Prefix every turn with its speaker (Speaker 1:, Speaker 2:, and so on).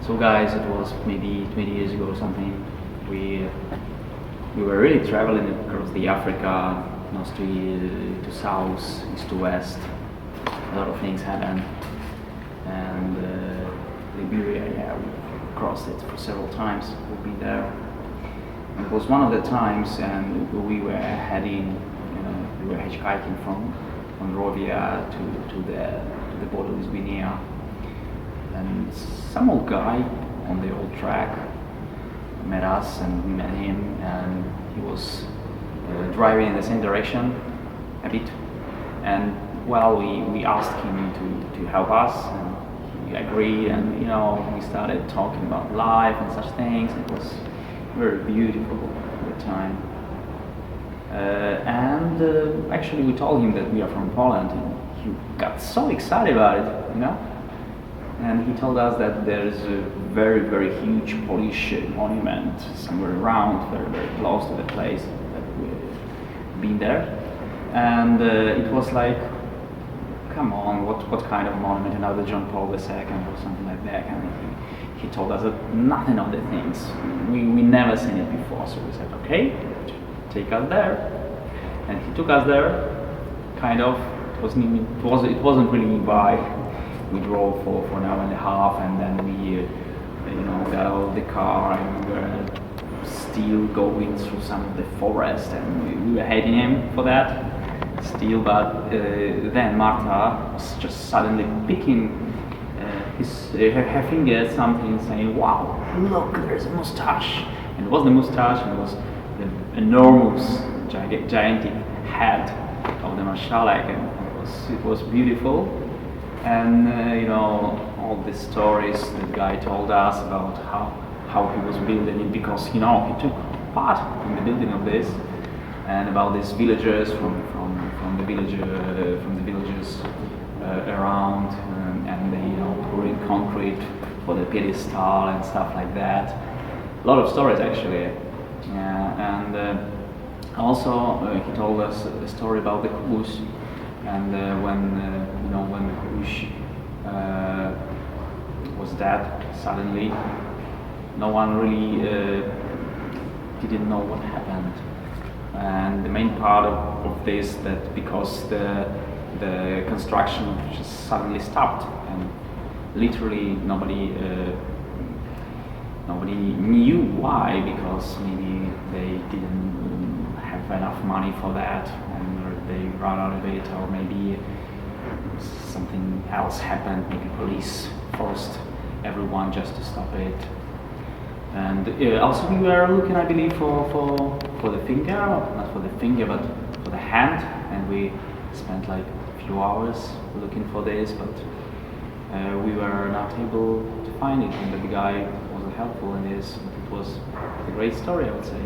Speaker 1: So guys, it was maybe 20 years ago or something. We we were really traveling across the Africa, north to south, east to west. A lot of things happened, and Liberia, yeah, we crossed it for several times. We've been there. And it was one of the times, and we were heading, we were hitchhiking from Monrovia to the border with Guinea, and some old guy on the old track met us, and we met him, and he was driving in the same direction a bit, and well, we asked him to help us, and he agreed, and we started talking about life and such things. It was very beautiful at the time. And actually we told him that we are from Poland, and he got so excited about it. And he told us that there's a very, very huge Polish monument somewhere around, very, very close to the place that we've been there. And it was like, come on, what kind of monument? Another John Paul II or something like that. And he told us that nothing of the things. We never seen it before. So we said, okay, take us there. And he took us there, kind of. It wasn't really nearby. We drove for an hour and a half, and then we got out of the car, and we were still going through some of the forest, and we were hating him for that still. But then Marta was just suddenly picking her finger at something, saying, "Wow, look, there's a mustache!" And it was the mustache, and it was the enormous, gigantic head of the Marshalek, and it was beautiful. And all the stories that the guy told us about how he was building it, because he took part in the building of this, and about these villagers from the villages around, and they pouring concrete for the pedestal and stuff like that. A lot of stories actually. And also he told us a story about the Kubus. And when the Kubush was dead suddenly, no one really didn't know what happened. And the main part of this, that because the construction just suddenly stopped, and literally nobody knew why, because maybe they didn't have enough money for that, and they ran out of it, or maybe something else happened. Maybe police forced everyone just to stop it. And also we were looking, I believe, for the finger, not for the finger, but for the hand, and we spent like a few hours looking for this, but we were not able to find it, and the guy was helpful in this. But it was a great story, I would say.